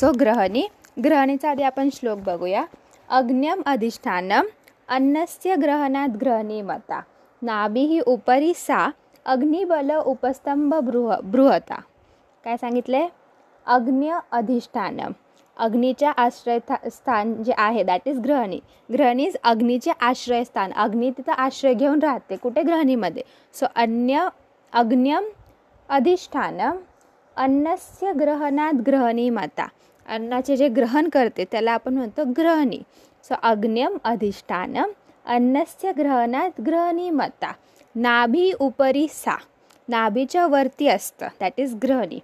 So ग्रहणी, ग्रहणीचा आधी आपण श्लोक बघूया. अग्न्यम अधिष्ठानम अन्नस्य ग्रहणात ग्रहणी मता नाभिः उपरी सा अग्निबल उपस्तंभ बृहता. काय सांगितले? अग्न्य अधिष्ठानम, अग्नीच्या आश्रयस्थान जे आहे दॅट इज ग्रहणी. ग्रहणी इज अग्नीचे आश्रयस्थान. अग्नी तिथं आश्रय घेऊन राहते. कुठे? ग्रहणीमध्ये. सो अग्न्यम अधिष्ठानम अन्नस्य ग्रहणात ग्रहणी मता. अन्नाचे जे ग्रहण करते त्याला आपण म्हणतो ग्रहणी. सो अग्न्यम अधिष्ठानम अन्नस्य ग्रहणात ग्रहणी मता नाभी उपरी सा, नाभीच्या वरती असतं दॅट इज ग्रहणी.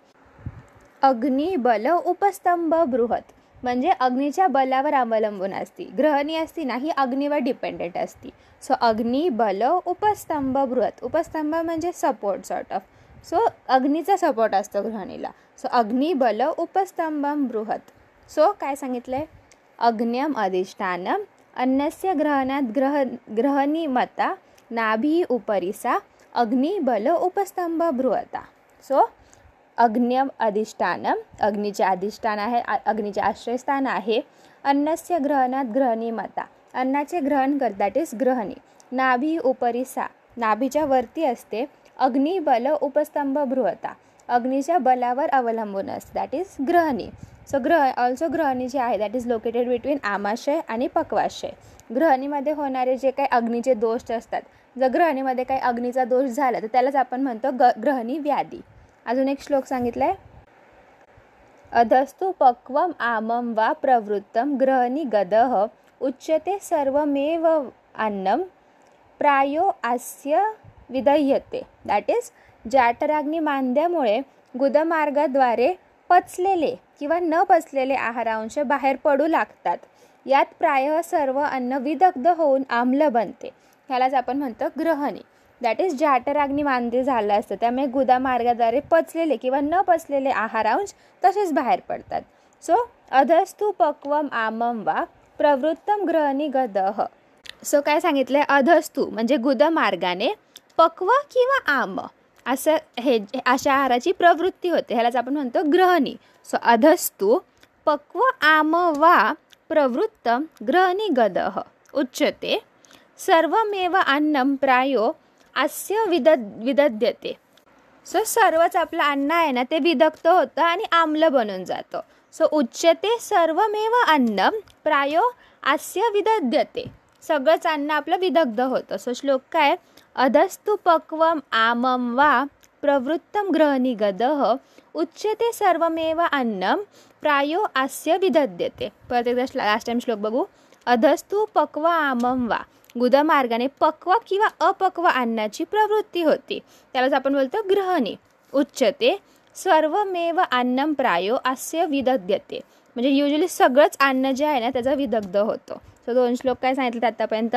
अग्निबल उपस्तंभ बृहत, म्हणजे अग्नीच्या बलावर अवलंबून असती. ग्रहणी असती ना ही अग्नीवर डिपेंडेंट असती. सो अग्निबल उपस्तंभ बृहत, उपस्तंभ म्हणजे सपोर्ट सॉर्ट ऑफ. सो अग्नीचा सपोर्ट असतो ग्रहणीला. सो अग्निबल उपस्तंभम बृहत. सो काय सांगितलंय? अग्न्यम अधिष्ठानम अन्नस्य ग्रहणात ग्रहणी मता नाभी उपरी सा अग्निबल उपस्तंभ बृहता. सो अग्न्यम अधिष्ठानम, अग्नीचे अधिष्ठान आहे, अग्नीचे आश्रयस्थान आहे. अन्नस्य ग्रहणात ग्रहणी मता, अन्नाचे ग्रहण कर दॅट इज ग्रहणी. नाभी उपरी सा, नाभीच्या वरती असते. अग्निबल उपस्तंभ बृहता, अग्नीच्या बलावर अवलंबून असते दॅट इज ग्रहणी. सो ऑल्सो ग्रहणी जे आहे दॅट इज लोकेटेड बिटवीन आमाशय आणि पक्वाशय. ग्रहणीमध्ये होणारे जे काही अग्नीचे दोष असतात, जर ग्रहणीमध्ये काही अग्नीचा दोष झाला तर त्यालाच आपण म्हणतो ग्रहणी व्याधी. अजून एक श्लोक सांगितलाय. अधस्तु पक्वम आमम वा प्रवृत्तम ग्रहणी गदः उच्यते सर्वमेव अन्नम प्रायो अस्य विदह्यते. दॅट इज जाठराग्नी मांद्यामुळे गुदमार्गाद्वारे पचलेले किंवा न पचलेले आहारांश बाहेर पडू लागतात. यात प्रायः सर्व अन्न विदग्ध होऊन आम्ल बनते. ह्यालाच आपण म्हणतो ग्रहणी. दॅट इज जाठराग्नी मांद्य झालं असतं त्यामुळे गुदामार्गाद्वारे पचलेले किंवा न पचलेले आहारांश तसेच बाहेर पडतात. सो अधस्तु पक्वम आमम वा प्रवृत्तम ग्रहणी गदः. सो काय सांगितलंय? अधस्तु म्हणजे गुदमार्गाने, पक्व किंवा आम असं हे अशा आहाराची प्रवृत्ती होते. ह्यालाच आपण म्हणतो ग्रहणी. सो अधस्तु पक्व आम वा प्रवृत्तम ग्रहणी गदः उच्यते सर्वमेव अन्नम प्रायो अस्य विदध्यते. सो सर्वच आपलं अन्न आहे ना ते विदग्ध होतं आणि आम्ल बनून जातं. सो उच्यते सर्वमेव अन्नम प्रायो अस्य विदध्यते, सगळंच अन्न आपलं विदग्ध होतं. सो श्लोक काय? अधस्तु पक्वम आमम वा प्रवृत्तम ग्रहणी गदः उच्यते सर्वमेव अन्नम प्रायो अस्य विदध्यते. परत एकदा लास्ट टाइम श्लोक बघू. अधस्तु पक्व आमम वा, गुदमार्गाने पक्व किंवा अपक्व अन्नाची प्रवृत्ती होती त्यालाच आपण बोलतो ग्रहणी. उच्यते सर्वमेव अन्नम प्रायो अस्य विदध्यते, म्हणजे युजली सगळंच अन्न जे आहे ना त्याचा विदग्ध होतो. सो 2 श्लोक काय सांगितले आतापर्यंत?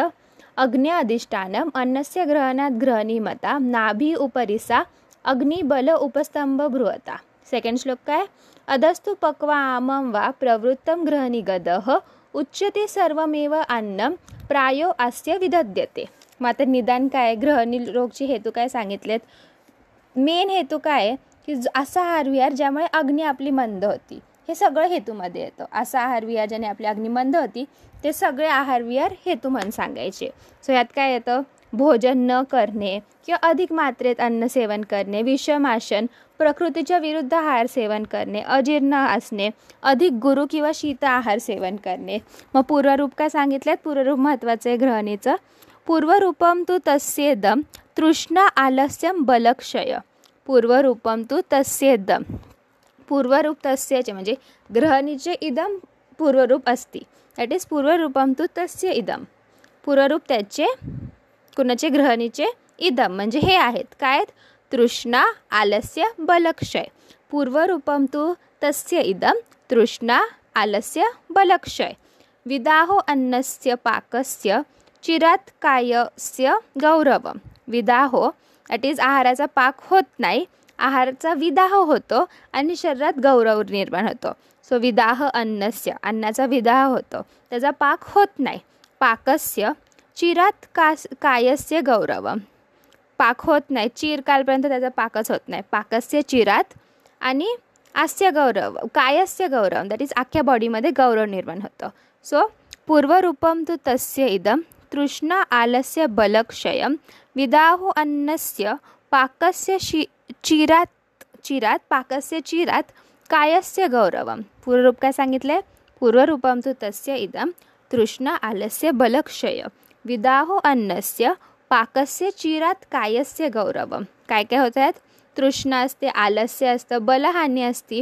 अग्न्य अधिष्ठानम अन्नस्य ग्रहणात ग्रहणी मता नाभी उपरी सा अग्निबल उपस्तंभ बृहता. सेकंड श्लोक काय? अधस्तु पक्वा आमम वा प्रवृत्तम ग्रहणी गदः उच्यते सर्वमेव अन्नम प्रायो अस्य विदध्यते. मात्र निदान काय? ग्रहणी रोगचे हेतू काय सांगितलेत? मेन हेतू काय की असा आहार विहार ज्यामुळे अग्नी आपली मंद होती. हे सगळं हेतूमध्ये येतं. असा आहार विहार ज्याने आपली अग्नी मंद होती ते सगळे आहार विहार हेतू म्हणून सांगायचे. सो यात काय येतं? भोजन न करणे किंवा अधिक मात्रेत अन्न सेवन करणे, विषमाशन, प्रकृतीच्या विरुद्ध आहार सेवन करणे, अजीर्ण असणे, अधिक गुरु किंवा शीत आहार सेवन करणे. मग पूर्वरूप काय सांगितलेत? पूर्वरूप महत्त्वाचं आहे ग्रहणीचं. पूर्वरूपम तु तस्येदम तृष्णा आलस्यम बलक्षय. पूर्वरूपम तु तस्येदम, पूर्वरूप तस्यचे म्हणजे ग्रहणीचे इदम पूर्वरूप असती. दॅट इज पूर्वरूपम तु तस्य इदम, पूर्वरूप त्याचे कुणाचे? ग्रहणीचे इदम म्हणजे हे आहेत. काय? तृष्णा आलस्य बलक्षय. पूर्वरूपम तु तस्य इदम तृष्णा आलस्य बलक्षय. विदाहो अन्नस्य पाकस्य चिरात कायस्य गौरवम. विदाहो दॅट इज आहाराचा पाक होत नाही, आहाराचा विदाह होतो आणि शरीरात गौरव निर्माण होतो. सो विदाह अन्नस्य, अन्नाचा विदाह होतो, त्याचा पाक होत नाही. पाकस्य चिरात कायस्य गौरवम, पाक होत नाही, चिरकालपर्यंत त्याचा पाकच होत नाही. पाकस्य चिरात आणि आस्य गौरव, कायस्य गौरव, दॅट इज अख्ख्या बॉडीमध्ये गौरव निर्माण होतं. सो पूर्वरूपं तु तस्य इदं तृष्णा आलस्य बलक्षयं विदाहु अन्नस्य पाकस्य चिरात पाकस्य चिरात कायस्य गौरवम. पूर्वरूप काय सांगितले? पूर्वरूपं तु तस्य इदं तृष्णा आलस्य बलक्षय विदाहो अन्नस्य पाकस्य चिरात कायस्य गौरवम. काय काय होत आहेत? तृष्णा असते, आलस्य असतं, बलहानी असते,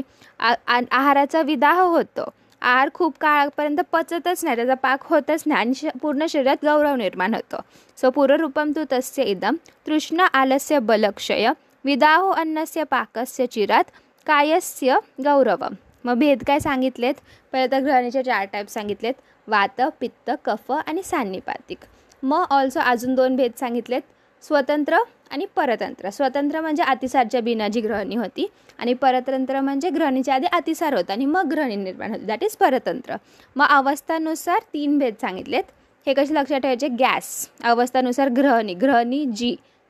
आहाराचा विदाह होतो, आहार खूप काळापर्यंत पचतच नाही, त्याचा पाक होतच नाही आणि पूर्ण शरीरात गौरव निर्माण होतो. सो पूर्वरूपं तु तस्य इदं तृष्णा आलस्य बलक्षय विदाहो अन्नस्य पाकस्य चिरात कायस्य गौरवम. मग भेद काय सांगितलेत? पहिले तर ग्रहणीचे 4 टाईप सांगितलेत, वात, पित्त, कफ आणि सान्निपातिक. मग ऑल्सो अजून 2 भेद सांगितलेत, स्वतंत्र आणि परतंत्र. स्वतंत्र म्हणजे अतिसारच्या बिना जी ग्रहणी होती आणि परतंत्र म्हणजे ग्रहणीच्या आधी अतिसार होता आणि मग ग्रहणी निर्माण होती, दॅट इज परतंत्र. मग अवस्थानुसार 3 भेद सांगितलेत. हे कसे लक्षात ठेवायचे? गॅस अवस्थानुसार ग्रहणी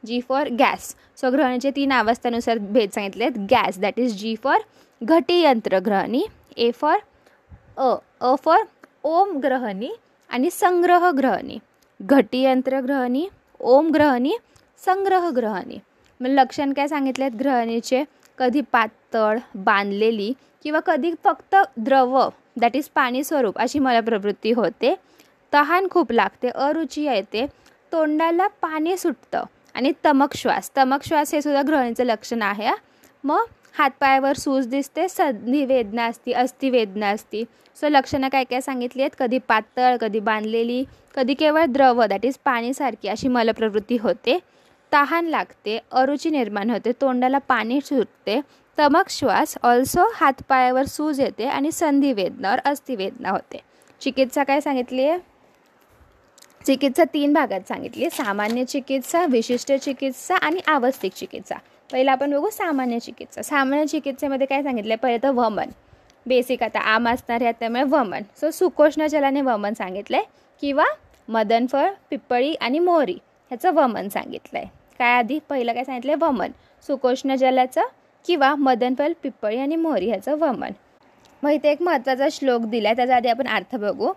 जी फॉर गॅस. सो ग्रहणीचे 3 अवस्थानुसार भेद सांगितलेत. Gas that is G for घटीयंत्र ग्रहणी, ए फॉर अ फॉर ओम ग्रहणी आणि संग्रह ग्रहणी. घटीयंत्र ग्रहणी, ओम ग्रहणी, संग्रह ग्रहणी. मग लक्षण काय सांगितलेत ग्रहणीचे? कधी पातळ, बांधलेली किंवा कधी फक्त द्रव दॅट इज पाणी स्वरूप अशी मलप्रवृत्ती होते. तहान खूप लागते, अरुची येते, तोंडाला पाणी सुटतं आणि तमक श्वास हे सुद्धा ग्रहणीचं लक्षण आहे. मग हातपायावर सूज दिसते, संधी वेदना असती, अस्थिवेदना असती. सो लक्षणं काय काय सांगितली आहेत? कधी पातळ, कधी बांधलेली, कधी केवळ द्रव दॅट इज पाणीसारखी अशी मलप्रवृत्ती होते. तहान लागते, अरुची निर्माण होते, तोंडाला पाणी सुटते, तमक श्वास, ऑल्सो हातपायावर सूज येते आणि संधी वेदना और अस्थिवेदना होते. चिकित्सा काय सांगितली आहे? चिकित्सा 3 भागात सांगितली, सामान्य चिकित्सा, विशिष्ट चिकित्सा आणि आवस्थिक चिकित्सा. पहिला आपण बघू सामान्य चिकित्सा. सामान्य चिकित्सेमध्ये काय सांगितलं? पहिले तर वमन, बेसिक आता आम असणार आहे त्यामुळे वमन. सो सुकोष्ण जलाने वमन सांगितलं आहे किंवा मदनफळ, पिप्पळी आणि मोहरी ह्याचं वमन सांगितलं आहे. काय आधी पहिलं काय सांगितलं? वमन, सुकोष्ण जलाचं किंवा मदनफळ, पिप्पळी आणि मोहरी ह्याचं वमन. मग इथे एक महत्त्वाचा श्लोक दिला आहे, त्याचा आधी आपण अर्थ बघू.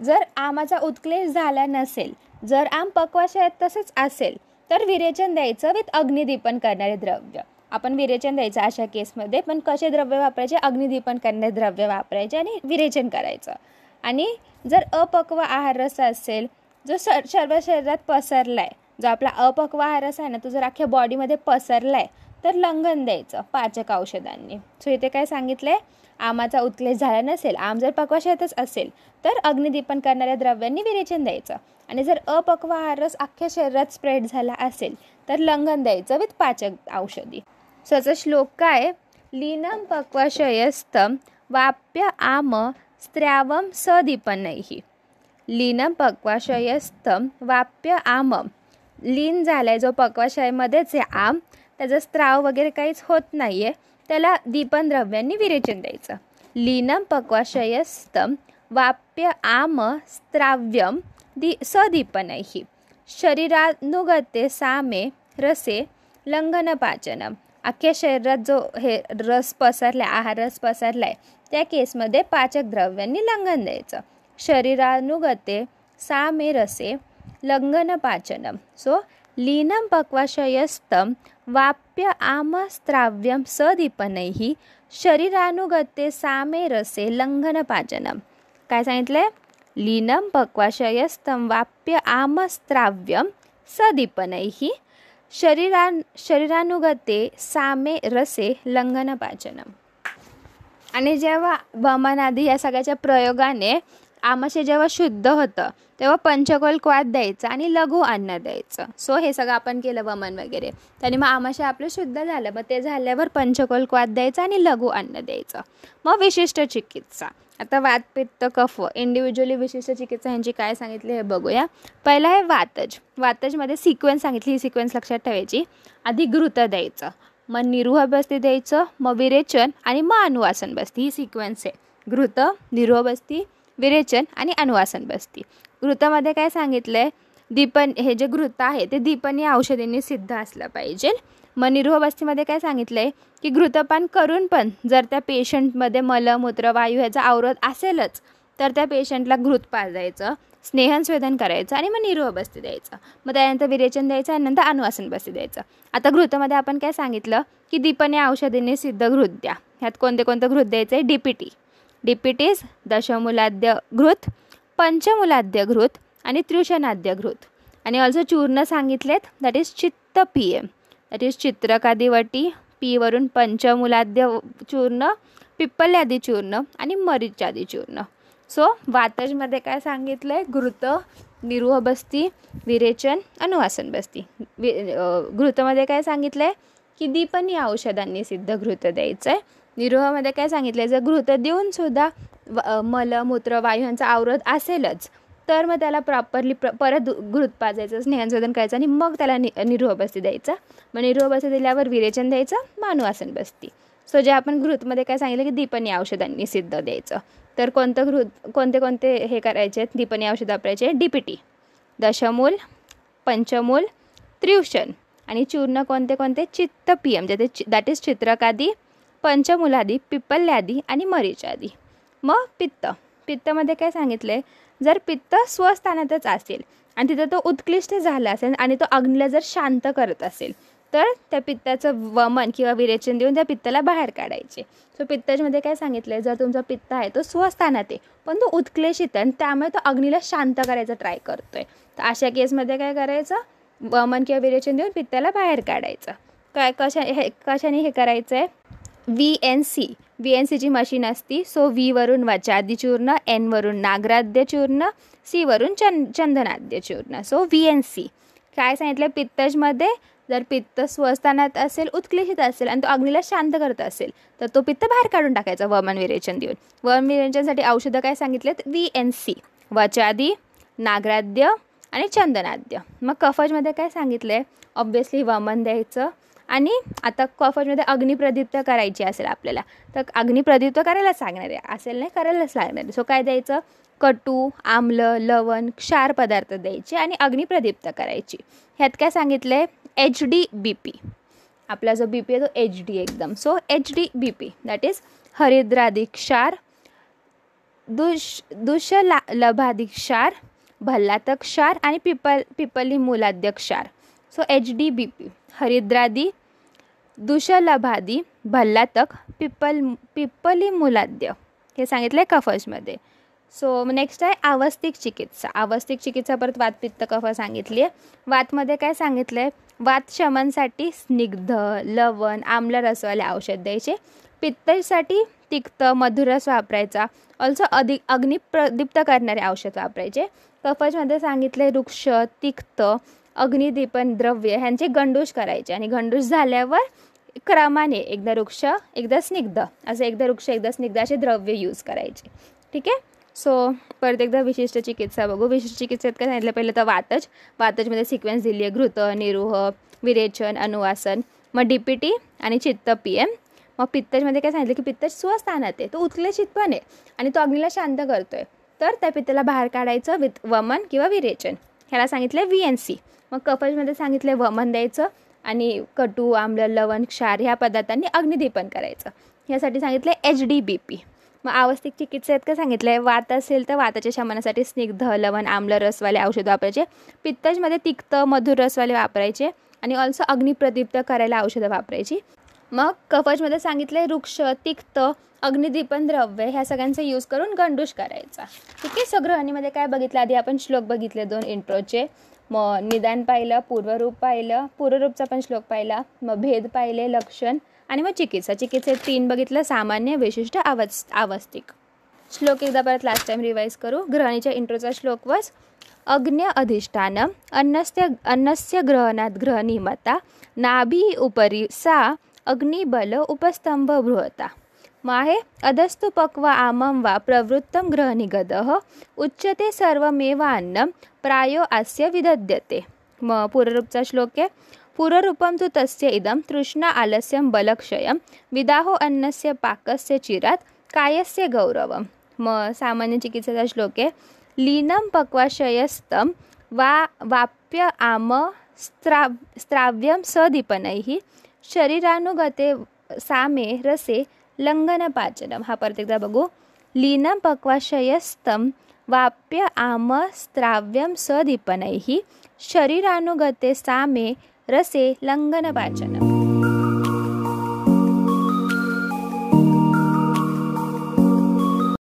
जर आमाचा उत्क्लेश झाला नसेल, जर आम पक्वाशयात तसंच असेल तर विरेचन द्यायचं विथ अग्निदीपन करणारे द्रव्य. आपण विरेचन द्यायचं अशा केसमध्ये, पण कसे द्रव्य वापरायचे? अग्निदीपन करणारे द्रव्य वापरायचे आणि विरेचन करायचं. आणि जर अपक्व आहार रस असेल जो सर्व शरीरात पसरला आहे, जो आपला अपक्व आहार रस आहे ना तो जर अख्ख्या बॉडीमध्ये पसरला आहे तर लंघन द्यायचं पाचक औषधांनी. सो इथे काय सांगितलं आहे? आमाचा उत्क्लेश झाला नसेल, आम जर पक्वाशयातच असेल तर अग्निदीपन करणाऱ्या द्रव्यांनी विरेचन द्यायचं. आणि जर अपक्व आहार रस अख्ख्या शरीरात स्प्रेड झाला असेल तर लंघन द्यायचं विथ पाचक औषधी. सो याचा श्लोक काय? लीनं पक्वाशयस्थं वाप्य आम स्त्रावम सदीपनैः. लीनं पक्वाशयस्थं वाप्य आम, लीन झालाय जो पक्वाशयामध्येच आहे आम, त्याचा स्त्राव वगैरे काहीच होत नाही आहे, त्याला दीपन द्रव्यांनी विरेचन द्यायचं. लीनं पक्वाशयस्थं वाप्य आम स्त्राव्यम सदीपनैः शरीरानुगते सामे रसे लंघनपाचनम. अख्ख्या शरीरात जो हे रस पसरला, आहार रस पसरला आहे त्या केसमध्ये पाचक द्रव्यांनी लंघन द्यायचं. शरीरानुगते सामे रसे लंघनपाचनम. सो लीनं पक्वाशयस्थं वाप्य आम स्त्राव्यम सदीपनैः शरीरानुगते सामे रसे लंघनपाचनम. काय सांगितलंय? लीनं पक्वाशयस्थं वाप्य आम स्त्राव्यम सदीपनैः शरीरानुगते सामे रसे लंघनपाचनम. आणि जेव्हा वमन आधी या सगळ्याच्या प्रयोगाने आमाशय जेव्हा शुद्ध होतं तेव्हा पंचकोल क्वाथ द्यायचं आणि लघु अन्न द्यायचं. सो हे सगळं आपण केलं वमन वगैरे, त्याने मग आमाशय आपलं शुद्ध झालं. मग ते झाल्यावर पंचकोल क्वाथ द्यायचं आणि लघु अन्न द्यायचं. मग विशिष्ट चिकित्सा. आता वात, पित्त, कफ इंडिव्हिज्युअली विशिष्ट चिकित्सा यांची काय सांगितली हे बघूया. पहिला आहे वातज. वातजमध्ये सिक्वेन्स सांगितली, ही सिक्वेन्स लक्षात ठेवायची. आधी घृत द्यायचं, मग निरुह बस्ती द्यायचं, मग विरेचन आणि मग अनुवासन बस्ती. ही सिक्वेन्स आहे. घृत, निरुह बस्ती, विरेचन आणि अनुवासन बस्ती. घृतामध्ये काय सांगितलं आहे? दीपन हे जे घृत आहे ते दीपनीय औषधींनी सिद्ध असलं पाहिजे. मग निरोहबस्तीमध्ये काय सांगितलं आहे की घृतपान करून पण जर त्या पेशंटमध्ये मलमूत्र वायू ह्याचा अवरोध असेलच तर त्या पेशंटला घृत पाजायचं, स्नेहनस्वेदन करायचं आणि मग निरोहबस्ती द्यायचं. मग त्यानंतर विरेचन द्यायचं आणि नंतर अनुवासन बस्ती द्यायचं. आता घृतामध्ये आपण काय सांगितलं की दीपनीय औषधींनी सिद्ध घृत द्या. ह्यात कोणते कोणतं घृत द्यायचं आहे? DPT, DPTs दशमूलाद्य घृत, पंचमूलाद्य घृत आणि त्रिशनाद्य घृत. आणि ऑल्सो चूर्ण सांगितलेत, दॅट इज चित्त PM, दॅट इज चित्रकादिवटी, P वरून पंचमूलाद्य चूर्ण, पिप्पल्यादी चूर्ण आणि मरीचादी चूर्ण. सो वातजमध्ये काय सांगितलं आहे? घृत, निरोहबस्ती, विरेचन, अनुवासन बस्ती. घृतमध्ये काय सांगितलं आहे की दीपनीय औषधांनी सिद्ध घृत द्यायचं आहे. निरोहामध्ये काय सांगितलं आहे? जर घृत देऊन सुद्धा मलमूत्र वायू यांचा अवरोध असेलच तर मग त्याला प्रॉपरली परत घृत पाजायचं, स्नेहनस्वेदन करायचं आणि मग त्याला निरोहबस्ती द्यायचा. मग निरोहबस्ती दिल्यावर विरेचन द्यायचं, मग अनुवासन बस्ती. सो जे आपण घृतमध्ये काय सांगितलं की दीपनीय औषधांनी सिद्ध द्यायचं. तर कोणते कोणते हे करायचे दीपनीय औषध वापरायचे? DPT दशमूल, पंचमूल, त्रिवशन आणि चूर्ण कोणते कोणते? चित्त PM, दॅट इज चित्रकादी, पंचमूलादी, पिप्पल्यादी आणि मरीचादी. मग पित्तमध्ये काय सांगितलं आहे? जर पित्त स्वस्थानातच असेल आणि तिथं तो उत्कृष्ट झाला असेल आणि तो अग्नीला जर शांत करत असेल तर त्या पित्ताचं वमन किंवा विरेचन देऊन त्या पित्ताला बाहेर काढायचे. सो पित्तामध्ये काय सांगितलं आहे? जर तुमचा पित्त आहे तो स्वस्थानात आहे पण तो उत्क्लेशित आहे आणि त्यामुळे तो अग्नीला शांत करायचा ट्राय करतोय, तर अशा केसमध्ये काय करायचं? वमन किंवा विरेचन देऊन पित्ताला बाहेर काढायचं. कशाने हे करायचं आहे? VNCची मशीन असती. सो V वरून वाचादी चूर्ण, N वरून नागराद्य चूर्ण, C वरून चंदनाद्य चूर्ण. सो VNC काय सांगितलं? पित्तजमध्ये जर पित्त स्वस्थानात असेल, उत्क्लेशित असेल आणि तो अग्नीला शांत करत असेल तर तो पित्त बाहेर काढून टाकायचा वमन विरेचन देऊन. वमन विरेचनसाठी औषधं काय सांगितलेत? VNC वाचादी, नागराद्य आणि चंदनाद्य. मग कफजमध्ये काय सांगितलं आहे? ऑब्व्हियसली वमन द्यायचं. आणि आता कफजमध्ये अग्निप्रदीप्त करायची असेल आपल्याला तर अग्निप्रदीप्त करायला सांगणार आहे, असेल नाही करायलाच लागणार आहे. सो काय द्यायचं? कटू, आम्ल, लवण, क्षार पदार्थ द्यायचे आणि अग्निप्रदीप्त करायची. ह्यात काय सांगितलं आहे? HDBP. आपला जो BP आहे तो HD एकदम. सो HDBP दॅट इज हरिद्रादी क्षार, दुष्लभादी क्षार, भल्लातक क्षार आणि पिप्पली मूलाद्य क्षार. सो HDBP हरिद्रादी, दुष्लभादी, भल्लातक, पिप्पली मूलाद्य हे सांगितलं आहे कफजमध्ये. सो नेक्स्ट आहे आवस्थिक चिकित्सा. आवस्थिक चिकित्सा परत वात, पित्त, कफ सांगितली आहे. वातमध्ये काय सांगितलं आहे? वात शमनसाठी स्निग्ध, लवण, आम्ल रसवाले औषध द्यायचे. पित्तासाठी तिक्त, मधुरस वापरायचा. ऑल्सो अग्निप्रदीप्त करणारे औषध वापरायचे. कफजमध्ये सांगितले वृक्ष, तिक्त, अग्निदीपन द्रव्य ह्यांचे गंडूश करायचे आणि गंडूश झाल्यावर क्रमाने एकदा वृक्ष एकदा स्निग्ध असे एकदा वृक्ष एकदा स्निग्ध असे द्रव्य यूज करायचे. ठीक आहे. सो परत एकदा विशिष्ट चिकित्सा बघू. विशिष्ट चिकित्सेत काय सांगितलं? पहिलं तर वातजमध्ये सिक्वेन्स दिली आहे. घृत, निरोह, विरेचन, अनुवासन, मग DPT आणि चित्त PM. मग पित्तजमध्ये काय सांगितलं की पित्त स्वस्थानात आहे, तो उत्क्लेशित पण आहे आणि तो अग्नीला शांत करतोय तर त्या पित्ताला बाहेर काढायचं विथ वमन किंवा विरेचन. ह्याला सांगितलं VNC. मग कफजमध्ये सांगितलं वमन द्यायचं आणि कटू, आम्ल, लवण, क्षार ह्या पदार्थांनी अग्निदीपन करायचं. ह्यासाठी सांगितलं HDBP. मग आवस्थिक चिकित्सेत काय सांगितलं आहे? वात असेल तर वाताच्या शमनासाठी स्निग्ध, लवण, आम्ल रसवाले औषध वापरायचे. पित्तजमध्ये तिक्त, मधुर रसवाले वापरायचे आणि ऑल्सो अग्निप्रदीप्त करायला औषधं वापरायची. मग कफजमध्ये सांगितलं आहे वृक्ष, तिक्त, अग्निदीपन द्रव्य ह्या सगळ्यांचा यूज करून गंडूश करायचा. ठीक आहे. सगृहणीमध्ये काय बघितलं? आधी आपण श्लोक बघितले 2 इंट्रोचे. मग निदान पाहिलं, पूर्वरूप पाहिलं, पूर्वरूपचा पण श्लोक पाहिला, मग भेद पाहिले, लक्षण आणि मग चिकित्सेत 3 बघितलं: सामान्य, विशिष्ट, आवस्थिक. श्लोक एकदा परत लास्ट टाइम रिवाइज करू. ग्रहणीच्या इंट्रोचा श्लोक वाज: अग्न्य अधिष्ठानम अन्नस्य ग्रहणात ग्रहणीमता नाभी उपरी सा अग्निबल उपस्तंभ बृहता. मग आहे अधस्तु पक्व आमं वा प्रवृत्तं ग्रहणीगदः उच्यते सर्वमेवान्नं प्रायो अस्य विदध्यते. मग पूर्वरूपचा श्लोक आहे: पूर्वरूपं तु तस्य इदं तृष्णा आलस्यं बलक्षयं विदाहो अन्नस्य पाकस्य चिरात कायस्य गौरवम्. मग सामान्य चिकित्सेचा श्लोक आहे: लीनं पक्वाशयस्तं वाप्य आम स्त्राव्यं सदीपनैः शरीरानुगते सामे रसे लंघनपाचनम. हा परत एकदा बघू. लीनं पक्वाशयस्तं वाप्य आम स्त्राव्यं सदीपनैः शरीरानुगते सामे रसे लंघनपाचनम.